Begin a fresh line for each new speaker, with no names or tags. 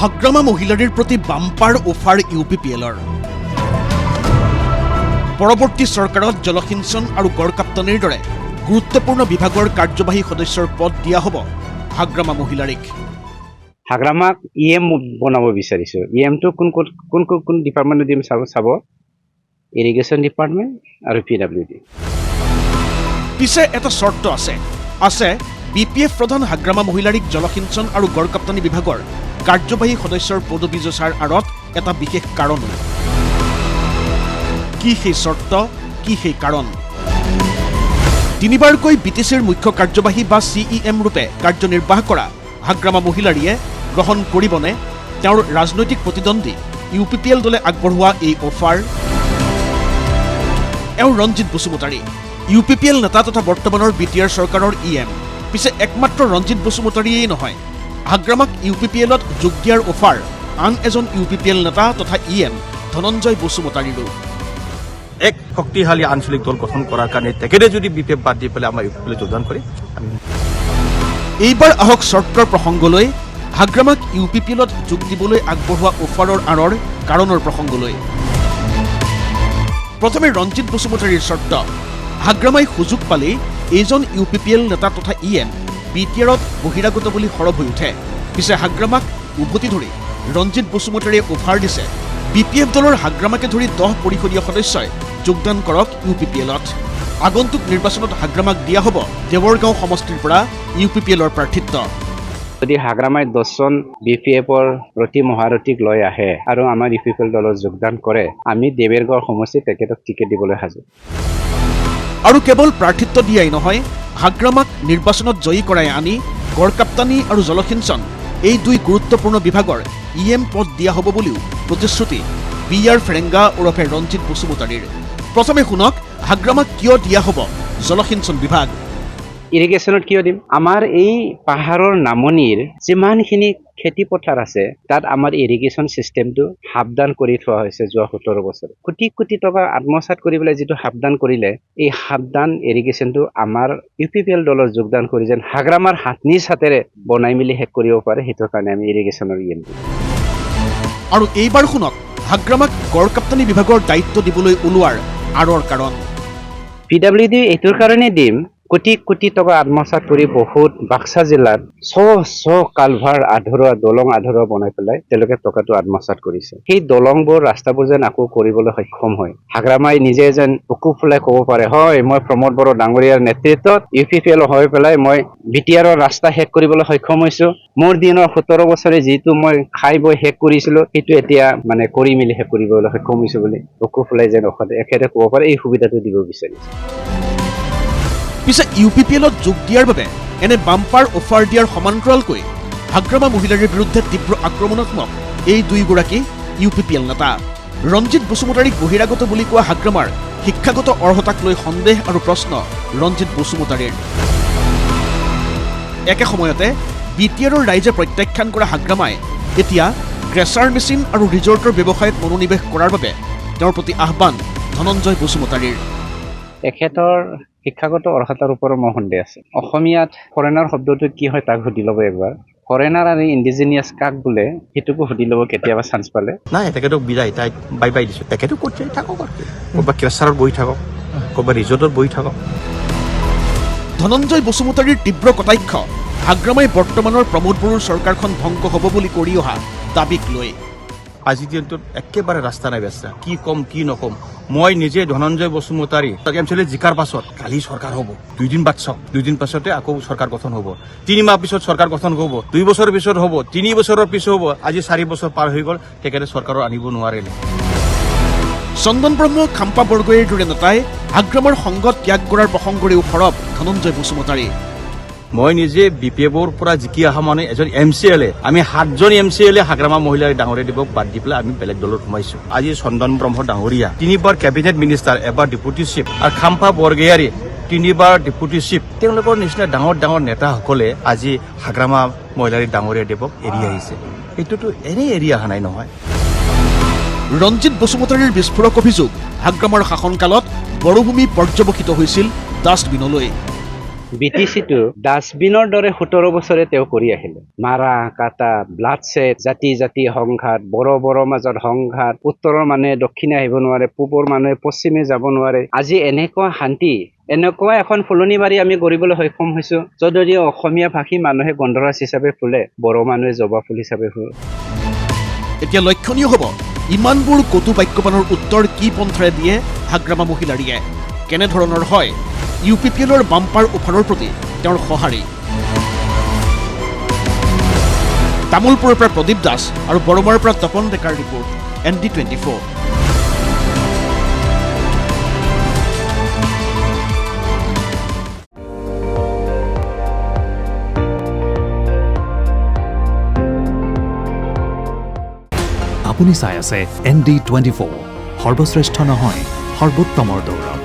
হাগ্ৰামা মহিলাৰীৰ প্ৰতি bumper offer ইউপিপিএলৰ পৰৱৰ্তী চৰকাৰত জলসিঞ্চন আৰু গড়কাপ্তানিৰ দৰে গুৰুত্বপূৰ্ণ বিভাগৰ কাৰ্যবাহী সদস্যৰ পদ দিয়া হ'ব হাগ্ৰামা মহিলাৰীক।
হাগ্ৰামাক ইএম বনাব বিচাৰিছো। ইএমটো কোন ডিপাৰ্টমেণ্ট দিম চাব ইৰিগেশ্যন ডিপাৰ্টমেণ্ট আৰু PWD।
পিছে এটা চৰ্ত আছে BPF প্ৰধান হাগ্ৰামা মহিলাৰীক জলসিঞ্চন আৰু গড়কাপ্তানি বিভাগৰ কাৰ্যবাহী সদস্যৰ পদবী যচাৰ আঁৰত এটা বিশেষ কাৰণ। কি সেই চৰ্ত, কি সেই কাৰণ? তিনিবাৰকৈ BTCৰ মুখ্য কাৰ্যবাহী বা CEM ৰূপে কাৰ্যনিৰ্বাহ কৰা হাগ্ৰামা মহিলাৰীয়ে গ্ৰহণ কৰিবনে তেওঁৰ ৰাজনৈতিক প্ৰতিদ্বন্দ্বী UPPL দলে আগবঢ়োৱা এই অফাৰ? এওঁ ৰঞ্জিত বসুমতাৰী, UPPL নেতা তথা বৰ্তমানৰ BTR চৰকাৰৰ EM। পিছে একমাত্ৰ ৰঞ্জিত বসুমতাৰীয়েই নহয়, হাগ্ৰামাক UPPLত যোগ দিয়াৰ অফাৰ আন এজন UPPL নেতা তথা EM ধনঞ্জয় বসুমতাৰীৰো।
এক শক্তিশালী আঞ্চলিক দল গঠন কৰাৰ কাৰণে তেখেতে যদি BPF বাদ দি পেলাই আমাৰ UPPL যোগদান কৰে।
এইবাৰ আহক চৰ্তৰ প্ৰসংগলৈ, হাগ্ৰামাক UPPLত যোগ দিবলৈ আগবঢ়োৱা অফাৰৰ আঁৰৰ কাৰণৰ প্ৰসংগলৈ। প্ৰথমে ৰঞ্জিত বসুমতাৰীৰ চৰ্ত। হাগ্ৰামাই সুযোগ পালেই এইজন UPPL নেতা তথা EM BTRত বহিৰাগত বুলি সৰব হৈ উঠে। পিছে হাগ্ৰামাক উভতি ধৰি ৰঞ্জিত বসুমতাৰীয়ে অফাৰ দিছে BPF দলৰ হাগ্ৰামাকে ধৰি 10 পৰিষদীয় সদস্যই যোগদান কৰক UPPLত। আগন্তুক নিৰ্বাচনত হাগ্ৰামাক দিয়া হ'ব দেৱৰগাঁও সমষ্টিৰ পৰা UPPLৰ প্ৰাৰ্থিত্ব।
যদি হাগ্ৰামাই 10জন BPFৰ প্ৰতি মহাৰথীক লৈ আহে আৰু আমাৰ UPPL দলত যোগদান কৰে, আমি দেৱৰগাঁও সমষ্টিত তেখেতক টিকেট দিবলৈ সাজু।
আৰু কেৱল প্ৰাৰ্থিত্ব দিয়াই নহয়, হাগ্ৰামাক নিৰ্বাচনত জয়ী কৰাই আনি গড়কাপ্তানি আৰু জলসিঞ্চন এই দুই গুৰুত্বপূৰ্ণ বিভাগৰ EM পদ দিয়া হ'ব বুলিও প্ৰতিশ্ৰুতি BR ফেৰেংগা ওৰফে ৰঞ্জিত বসুমতাৰীৰ। প্ৰথমে শুনক হাগ্ৰামাক কিয় দিয়া হ'ব জলসিঞ্চন বিভাগ।
ইৰিগেশ্যনত কিয় দিম? আমাৰ এই পাহাৰৰ নামনিৰ যিমানখিনি খেতি পথাৰ আছে তাত আমাৰ ইৰিগেশ্যন চিষ্টেমটো সাৱধান কৰি থোৱা হৈছে যোৱা 17 বছৰ। কোটি কোটি টকা আত্মসাৎ কৰি পেলাই যিটো সাৱধান কৰিলে, এই সাৱধান ইৰিগেশ্যনটো আমাৰ UPPL দলত যোগদান কৰি যেন হাগ্ৰামাৰ নিজ হাতেৰে বনাই মেলি শেষ কৰিব পাৰে, সেইটোৰ কাৰণে আমি ইৰিগেশ্যনৰ EM দিম।
আৰু এইবাৰ শুনক হাগ্ৰামাক গড়কাপ্তানি বিভাগৰ দায়িত্ব দিবলৈ ওলোৱাৰ আঁৰৰ কাৰণ।
PWD এইটোৰ কাৰণে দিম, কোটি কোটি টকা আত্মসাৎ কৰি বহুত বাক্সা জিলাত ছ কালভাৰ আধৰুৱা দলং আধৰুৱা বনাই পেলাই তেওঁলোকে টকাটো আত্মসাৎ কৰিছে। সেই দলংবোৰ ৰাস্তাবোৰ যেন আকৌ কৰিবলৈ সক্ষম হয়, হাগ্ৰামাই নিজে যেন বুকু ফুলাই ক'ব পাৰে, হয় মই প্ৰমোদ বড়ো ডাঙৰীয়াৰ নেতৃত্বত UPPL হৈ পেলাই মই BTRৰ ৰাস্তা শেষ কৰিবলৈ সক্ষম হৈছো। মোৰ দিনৰ 17 বছৰে যিটো মই খাই বৈ শেষ কৰিছিলো, সেইটো এতিয়া মানে কৰি মেলি শেষ কৰিবলৈ সক্ষম হৈছো বুলি বুকু ফুলাই যেন এখেতে ক'ব পাৰে। এই সুবিধাটো দিব বিচাৰিছে।
পিছে UPPLত যোগ দিয়াৰ বাবে এনে বাম্পাৰ অফাৰ দিয়াৰ সমান্তৰালকৈ হাগ্ৰামা মহিলাৰীৰ বিৰুদ্ধে তীব্ৰ আক্ৰমণাত্মক এই দুয়োগৰাকী UPPL নেতা। ৰঞ্জিত বসুমতাৰীক বহিৰাগত বুলি কোৱা হাগ্ৰামাৰ শিক্ষাগত অৰ্হতাক লৈ সন্দেহ আৰু প্ৰশ্ন ৰঞ্জিত বসুমতাৰীৰ। একে সময়তে BTRৰ ৰাইজে প্ৰত্যাখ্যান কৰা হাগ্ৰামাই এতিয়া ক্ৰেচাৰ মেচিন আৰু ৰিজৰ্টৰ ব্যৱসায়ত মনোনিৱেশ কৰাৰ বাবে তেওঁৰ প্ৰতি আহ্বান ধনঞ্জয় বসুমতাৰীৰ।
এখেতৰ শিক্ষাগত অৰ্হতাৰ ওপৰত মোৰ সন্দেহ আছে। অসমীয়াত ফৰেনাৰ শব্দটো কি হয় তাক সুধি ল'ব একবাৰ। ফৰেনাৰ আৰু ইণ্ডিজিনিয়াছ কাক বোলে সেইটোকো সুধি ল'ব কেতিয়াবা চান্স পালে।
নাই, তেখেতক বিদায় তাইক বাই দিছো। তেখেতো ক'ত যাই থাকক, ক'ৰবাত ক্ৰেচাৰত বহি থাকক, ক'ৰবাত ৰিজৰ্টত বহি থাকক।
ধনঞ্জয় বসুমতাৰীৰ তীব্ৰ কটাক্ষ হাগ্ৰামাই বৰ্তমানৰ প্ৰমোদ বড়োৰ চৰকাৰখন ধ্বংস হ'ব বুলি কৰি অহা দাবীক লৈ।
আজিৰ দিনটোত একেবাৰে ৰাস্তা নাই ব্যৱস্থা। কি ক'ম কি নক'ম, মই নিজে ধনঞ্জয় বসুমতাৰী এমচিএল জিকাৰ পাছত কালি চৰকাৰ হ'ব। 2 দিন বাদ চাওক, 2 দিন পাছতে আকৌ চৰকাৰ গঠন হ'ব। 3 মাহ পিছত চৰকাৰ গঠন হ'ব, 2 বছৰৰ পিছত হ'ব, 3 বছৰৰ পিছত হ'ব। আজি 4 বছৰ পাৰ হৈ গ'ল, তেখেতে চৰকাৰৰ আনিব নোৱাৰিলে।
চন্দন ব্ৰহ্ম, খাম্পা বৰগোহাঁইৰ দৰে নেতাই হাগ্ৰামাৰ সংগত ত্যাগ কৰাৰ প্ৰসংগৰেও সৰব ধনঞ্জয় বসুমতাৰী।
মই নিজে BPFৰ পৰা জিকি অহা মানে এজন MCL আমি 7জন MCL হাগ্ৰামা মহিলাৰ ডাঙৰীয়া দিব বাদ দি পেলাই আমি বেলেগ দলত সোমাইছো। আজি চন্দন ব্ৰহ্ম ডাঙৰীয়া 3বাৰ কেবিনেট মিনিষ্টাৰ, এবাৰ ডেপুটি চিফ, আৰু খাম্পা বৰগোহাঁই 3বাৰ ডেপুটি চিফ। তেওঁলোকৰ নিচিনা ডাঙৰ ডাঙৰ নেতাসকলে আজি হাগ্ৰামা মহিলাৰ ডাঙৰীয়া দেৱক এৰি আহিছে। এইটোতো এনেই এৰি অহা নাই নহয়।
ৰঞ্জিত বসুমতাৰীৰ বিস্ফোৰক অভিযোগ হাগ্ৰামাৰ শাসনকালত বড়োভূমি পৰ্যবসিত হৈছিল ডাষ্টবিনলৈ।
BTC-টো ডাষ্টবিনৰ দৰে 17 বছৰে তেওঁ কৰি আহিলে। মাৰা কাটা, ব্লাড ছেট, জাতি জাতি সংঘাত, বৰ মাজত সংঘাত, উত্তৰৰ মানুহে দক্ষিণে আহিব নোৱাৰে, পূবৰ মানুহে পশ্চিমে যাব নোৱাৰে। আজি এনেকুৱা শান্তি, এনেকুৱা এখন ফুলনি বাৰী আমি কৰিবলৈ সক্ষম হৈছো, যদি অসমীয়া ভাষী মানুহে গন্ধৰাজ হিচাপে ফুলে, বড়ো মানুহে জবা ফুল হিচাপে ফুলে।
এতিয়া লক্ষণীয় হ'ব ইমানবোৰ কটু বাক্যবাণৰ উত্তৰ কি পন্থাৰে দিয়ে হাগ্ৰামা মহিলাৰীয়ে। কেনেধৰণৰ হয় UPPLৰ বাম্পাৰ অফাৰৰ প্ৰতি তেওঁৰ সঁহাৰি। তামোলপুৰৰ পৰা প্ৰদীপ দাস আৰু বৰমাৰ পৰা তপন ডেকাৰ ৰিপৰ্ট, ND24।
আপুনি চাই আছে ND24, সৰ্বশ্ৰেষ্ঠ নহয় সৰ্বোত্তমৰ দৌৰ।